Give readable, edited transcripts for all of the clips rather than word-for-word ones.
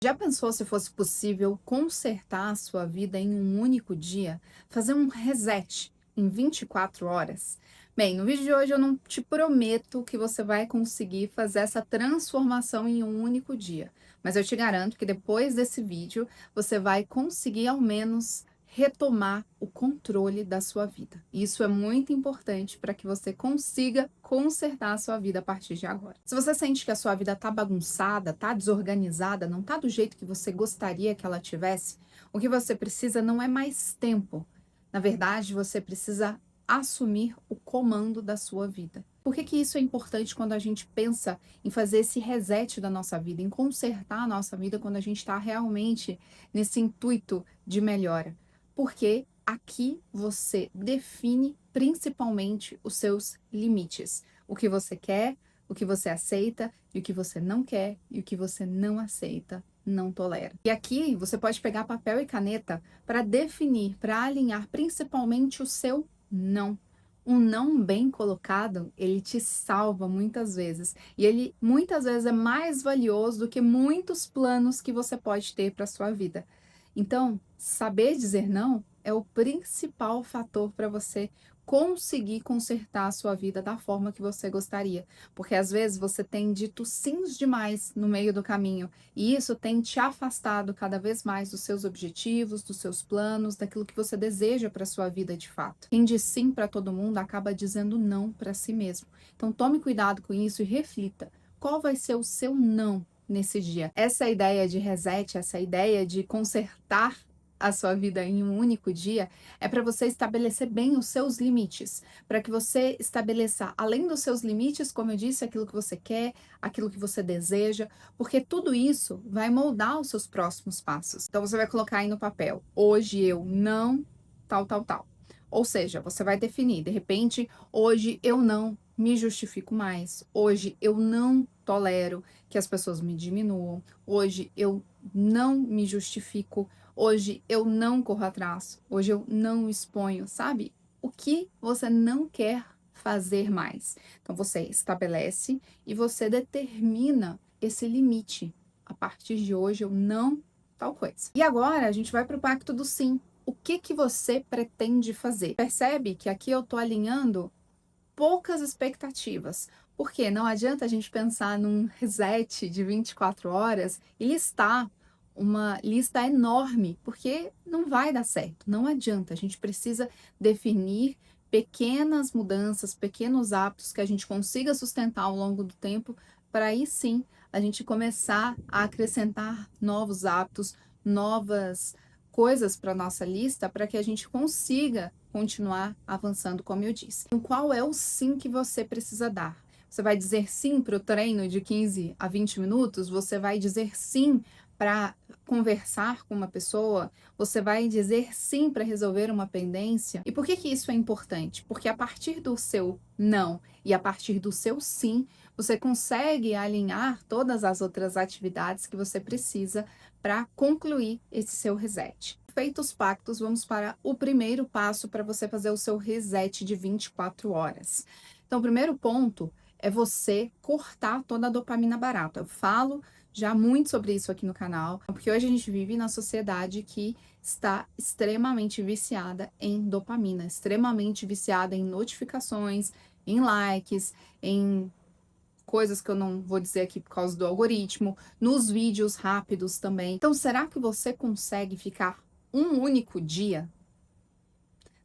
Já pensou se fosse possível consertar a sua vida em um único dia? Fazer um reset em 24 horas? Bem, no vídeo de hoje eu não te prometo que você vai conseguir fazer essa transformação em um único dia, mas eu te garanto que depois desse vídeo você vai conseguir ao menos retomar o controle da sua vida. Isso é muito importante para que você consiga consertar a sua vida a partir de agora. Se você sente que a sua vida tá bagunçada, tá desorganizada, não tá do jeito que você gostaria que ela tivesse, o que você precisa não é mais tempo. Na verdade, você precisa assumir o comando da sua vida. Por que que isso é importante quando a gente pensa em fazer esse reset da nossa vida, em consertar a nossa vida quando a gente está realmente nesse intuito de melhora? Porque aqui você define principalmente os seus limites. O que você quer, o que você aceita e o que você não quer e o que você não aceita, não tolera. E aqui você pode pegar papel e caneta para definir, para alinhar principalmente o seu não. Um não bem colocado, ele te salva muitas vezes. E ele muitas vezes é mais valioso do que muitos planos que você pode ter para sua vida. Então, saber dizer não é o principal fator para você conseguir consertar a sua vida da forma que você gostaria. Porque às vezes você tem dito sims demais no meio do caminho, e isso tem te afastado cada vez mais dos seus objetivos, dos seus planos, daquilo que você deseja para sua vida de fato. Quem diz sim para todo mundo acaba dizendo não para si mesmo. Então tome cuidado com isso e reflita. Qual vai ser o seu não nesse dia? Essa ideia de reset, essa ideia de consertar a sua vida em um único dia, é para você estabelecer bem os seus limites, para que você estabeleça, além dos seus limites, como eu disse, aquilo que você quer, aquilo que você deseja, porque tudo isso vai moldar os seus próximos passos. Então você vai colocar aí no papel: hoje eu não tal, tal, tal. Ou seja, você vai definir, de repente, hoje eu não me justifico mais, hoje eu não tolero que as pessoas me diminuam, hoje eu não me justifico, hoje eu não corro atrás, hoje eu não exponho, sabe? O que você não quer fazer mais. Então você estabelece e você determina esse limite. A partir de hoje eu não tal coisa. E agora a gente vai para o pacto do sim. O que que você pretende fazer? Percebe que aqui eu tô alinhando poucas expectativas. Porque não adianta a gente pensar num reset de 24 horas e listar uma lista enorme, porque não vai dar certo, não adianta. A gente precisa definir pequenas mudanças, pequenos hábitos que a gente consiga sustentar ao longo do tempo, para aí sim a gente começar a acrescentar novos hábitos, novas coisas para nossa lista, para que a gente consiga continuar avançando, como eu disse. Então, qual é o sim que você precisa dar? Você vai dizer sim para o treino de 15 a 20 minutos? Você vai dizer sim para conversar com uma pessoa? Você vai dizer sim para resolver uma pendência? E por que que isso é importante? Porque a partir do seu não e a partir do seu sim, você consegue alinhar todas as outras atividades que você precisa para concluir esse seu reset. Feitos os pactos, vamos para o primeiro passo para você fazer o seu reset de 24 horas. Então, o primeiro ponto é você cortar toda a dopamina barata. Eu falo já muito sobre isso aqui no canal, porque hoje a gente vive na sociedade que está extremamente viciada em dopamina, extremamente viciada em notificações, em likes, em coisas que eu não vou dizer aqui por causa do algoritmo, nos vídeos rápidos também. Então, será que você consegue ficar um único dia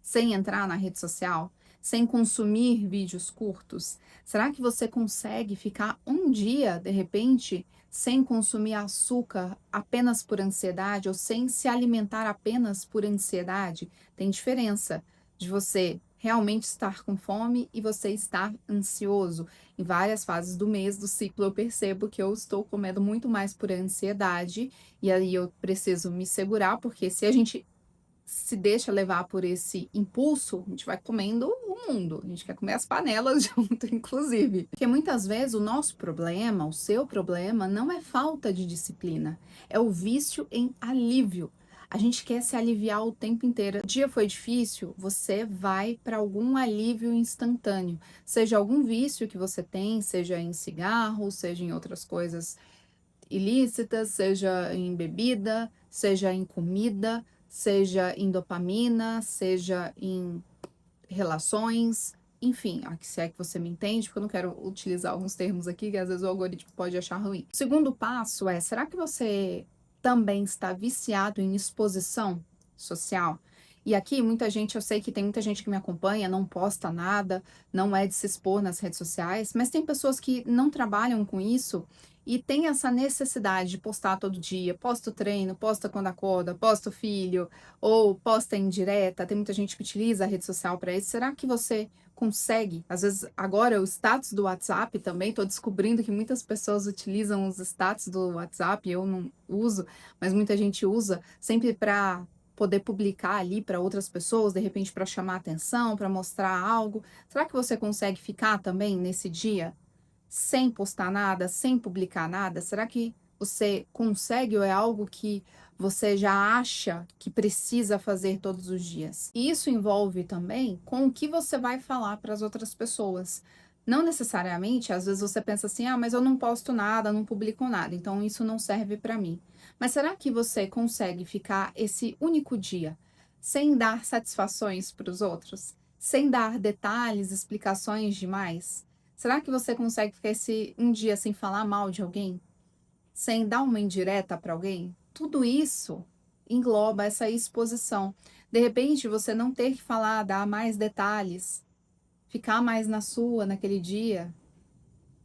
sem entrar na rede social, sem consumir vídeos curtos? Será que você consegue ficar um dia, de repente, sem consumir açúcar apenas por ansiedade ou sem se alimentar apenas por ansiedade? Tem diferença de você realmente estar com fome e você estar ansioso. Em várias fases do mês, do ciclo, eu percebo que eu estou comendo muito mais por ansiedade e aí eu preciso me segurar, porque se a gente se deixa levar por esse impulso, a gente vai comendo o mundo, a gente quer comer as panelas junto, inclusive. Porque muitas vezes o nosso problema, o seu problema, não é falta de disciplina, é o vício em alívio. A gente quer se aliviar o tempo inteiro. O dia foi difícil, você vai para algum alívio instantâneo, seja algum vício que você tem, seja em cigarro, seja em outras coisas ilícitas, seja em bebida, seja em comida, seja em dopamina, seja em relações, enfim, se é que você me entende, porque eu não quero utilizar alguns termos aqui que às vezes o algoritmo pode achar ruim. O segundo passo é, será que você também está viciado em exposição social? E aqui muita gente, eu sei que tem muita gente que me acompanha, não posta nada, não é de se expor nas redes sociais, mas tem pessoas que não trabalham com isso e tem essa necessidade de postar todo dia, posta o treino, posta quando acorda, posta o filho, ou posta em direta, tem muita gente que utiliza a rede social para isso. Será que você consegue? Às vezes, agora o status do WhatsApp também, estou descobrindo que muitas pessoas utilizam os status do WhatsApp, eu não uso, mas muita gente usa sempre para poder publicar ali para outras pessoas, de repente para chamar atenção, para mostrar algo. Será que você consegue ficar também nesse dia sem postar nada, sem publicar nada? Será que você consegue ou é algo que você já acha que precisa fazer todos os dias? E isso envolve também com o que você vai falar para as outras pessoas. Não necessariamente, às vezes você pensa assim: ah, mas eu não posto nada, não publico nada, então isso não serve para mim. Mas será que você consegue ficar esse único dia sem dar satisfações para os outros? Sem dar detalhes, explicações demais? Será que você consegue ficar esse um dia sem falar mal de alguém? Sem dar uma indireta para alguém? Tudo isso engloba essa exposição. De repente, você não ter que falar, dar mais detalhes, ficar mais na sua naquele dia,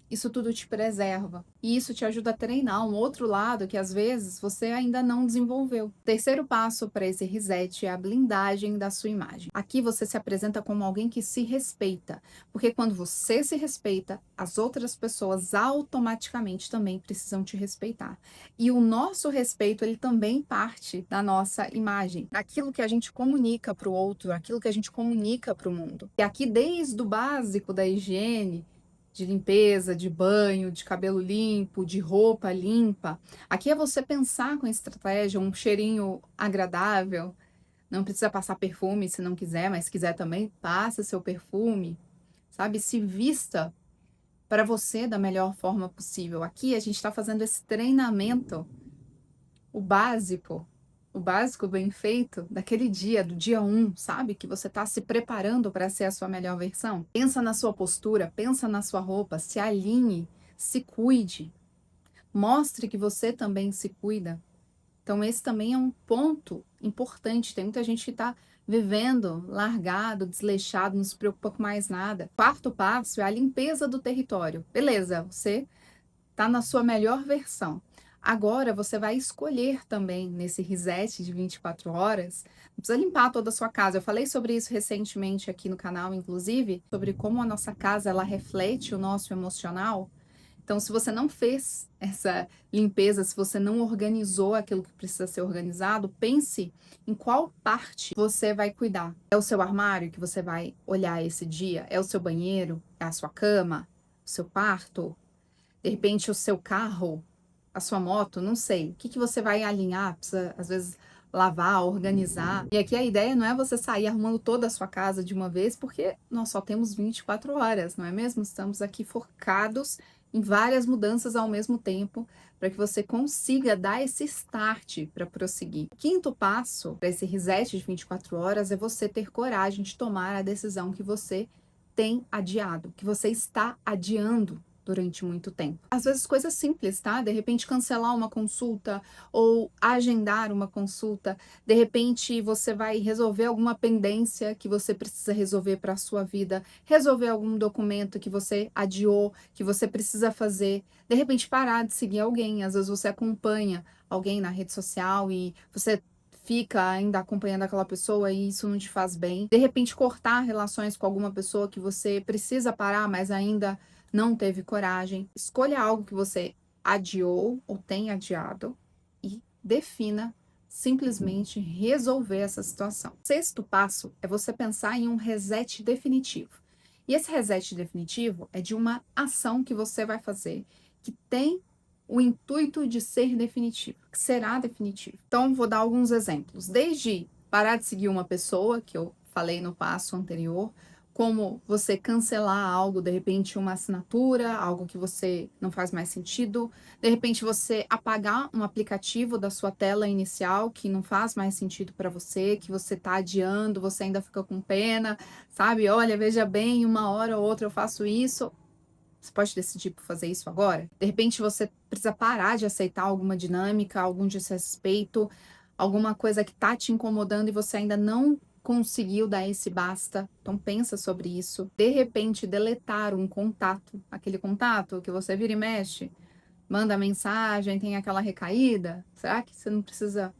isso tudo te preserva. E isso te ajuda a treinar um outro lado que às vezes você ainda não desenvolveu. O terceiro passo para esse reset é a blindagem da sua imagem. Aqui você se apresenta como alguém que se respeita, porque quando você se respeita, as outras pessoas automaticamente também precisam te respeitar. E o nosso respeito, ele também parte da nossa imagem, daquilo que a gente comunica para o outro, aquilo que a gente comunica para o mundo. E aqui desde o básico da higiene, de limpeza, de banho, de cabelo limpo, de roupa limpa. Aqui é você pensar com estratégia, um cheirinho agradável. Não precisa passar perfume se não quiser, mas se quiser também, passa seu perfume, sabe? Se vista para você da melhor forma possível. Aqui a gente está fazendo esse treinamento, o básico bem feito daquele dia, do dia um, sabe? Que você está se preparando para ser a sua melhor versão. Pensa na sua postura, pensa na sua roupa, se alinhe, se cuide. Mostre que você também se cuida. Então, esse também é um ponto importante. Tem muita gente que está vivendo largado, desleixado, não se preocupa com mais nada. Quarto passo é a limpeza do território. Beleza, você está na sua melhor versão. Agora você vai escolher também nesse reset de 24 horas, não precisa limpar toda a sua casa. Eu falei sobre isso recentemente aqui no canal, inclusive, sobre como a nossa casa ela reflete o nosso emocional. Então, se você não fez essa limpeza, se você não organizou aquilo que precisa ser organizado, pense em qual parte você vai cuidar. É o seu armário que você vai olhar esse dia? É o seu banheiro? É a sua cama? O seu quarto? De repente, o seu carro, a sua moto, não sei. O que que você vai alinhar? Precisa, às vezes, lavar, organizar. E aqui a ideia não é você sair arrumando toda a sua casa de uma vez, porque nós só temos 24 horas, não é mesmo? Estamos aqui focados em várias mudanças ao mesmo tempo, para que você consiga dar esse start para prosseguir. O quinto passo para esse reset de 24 horas é você ter coragem de tomar a decisão que você tem adiado, que você está adiando durante muito tempo. Às vezes coisas simples, tá? De repente cancelar uma consulta ou agendar uma consulta. De repente você vai resolver alguma pendência que você precisa resolver para a sua vida, resolver algum documento que você adiou, que você precisa fazer. De repente parar de seguir alguém. Às vezes você acompanha alguém na rede social e você fica ainda acompanhando aquela pessoa e isso não te faz bem. De repente cortar relações com alguma pessoa que você precisa parar, mas ainda não teve coragem. Escolha algo que você adiou ou tem adiado e defina simplesmente resolver essa situação. Sexto passo é você pensar em um reset definitivo. E esse reset definitivo é de uma ação que você vai fazer que tem o intuito de ser definitivo, que será definitivo. Então, vou dar alguns exemplos. Desde parar de seguir uma pessoa, que eu falei no passo anterior, como você cancelar algo, de repente uma assinatura, algo que você não faz mais sentido, de repente você apagar um aplicativo da sua tela inicial que não faz mais sentido para você, que você está adiando, você ainda fica com pena, sabe? Olha, veja bem, uma hora ou outra eu faço isso. Você pode decidir por fazer isso agora? De repente você precisa parar de aceitar alguma dinâmica, algum desrespeito, alguma coisa que tá te incomodando e você ainda não conseguiu dar esse basta. Então pensa sobre isso. De repente deletar um contato, aquele contato que você vira e mexe, manda mensagem, tem aquela recaída. Será que você não precisa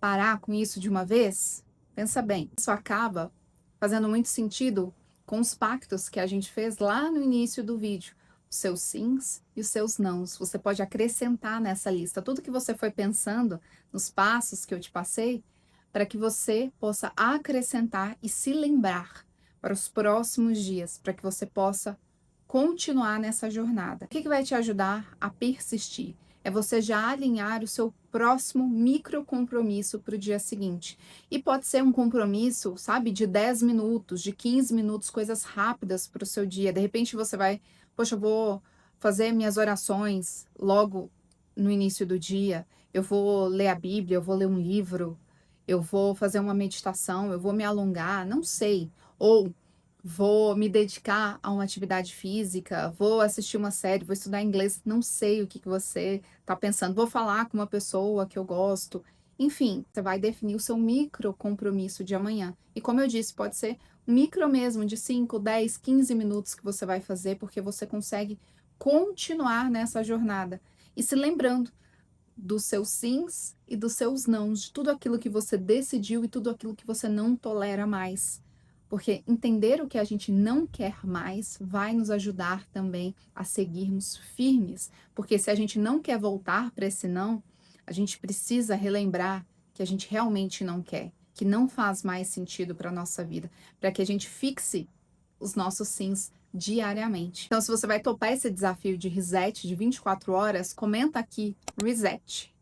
parar com isso de uma vez? Pensa bem. Isso acaba fazendo muito sentido com os pactos que a gente fez lá no início do vídeo. Os seus sims e os seus nãos. Você pode acrescentar nessa lista tudo que você foi pensando nos passos que eu te passei, para que você possa acrescentar e se lembrar para os próximos dias, para que você possa continuar nessa jornada. O que vai te ajudar a persistir? É você já alinhar o seu próximo micro compromisso para o dia seguinte. E pode ser um compromisso, sabe, de 10 minutos, de 15 minutos, coisas rápidas para o seu dia. De repente você vai, poxa, eu vou fazer minhas orações logo no início do dia, eu vou ler a Bíblia, eu vou ler um livro, eu vou fazer uma meditação, eu vou me alongar, não sei. Ou vou me dedicar a uma atividade física, vou assistir uma série, vou estudar inglês, não sei o que você está pensando, vou falar com uma pessoa que eu gosto. Enfim, você vai definir o seu micro compromisso de amanhã. E como eu disse, pode ser um micro mesmo, de 5, 10, 15 minutos que você vai fazer, porque você consegue continuar nessa jornada. E se lembrando dos seus sims e dos seus nãos, de tudo aquilo que você decidiu e tudo aquilo que você não tolera mais. Porque entender o que a gente não quer mais vai nos ajudar também a seguirmos firmes. Porque se a gente não quer voltar para esse não, a gente precisa relembrar que a gente realmente não quer, que não faz mais sentido para a nossa vida, para que a gente fixe os nossos sims diariamente. Então, se você vai topar esse desafio de reset de 24 horas, comenta aqui reset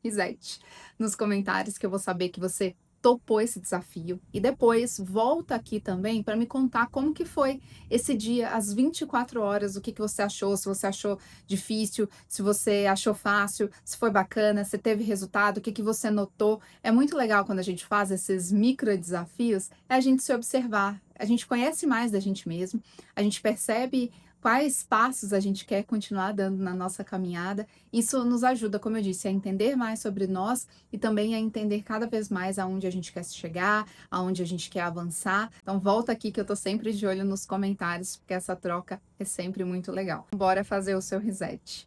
nos comentários que eu vou saber que você topou esse desafio. E depois volta aqui também para me contar como que foi esse dia, às 24 horas, o que que você achou, se você achou difícil, se você achou fácil, se foi bacana, se teve resultado, o que que você notou. É muito legal quando a gente faz esses micro desafios, é a gente se observar. A gente conhece mais da gente mesmo, a gente percebe quais passos a gente quer continuar dando na nossa caminhada. Isso nos ajuda, como eu disse, a entender mais sobre nós e também a entender cada vez mais aonde a gente quer chegar, aonde a gente quer avançar. Então volta aqui que eu tô sempre de olho nos comentários, porque essa troca é sempre muito legal. Bora fazer o seu reset.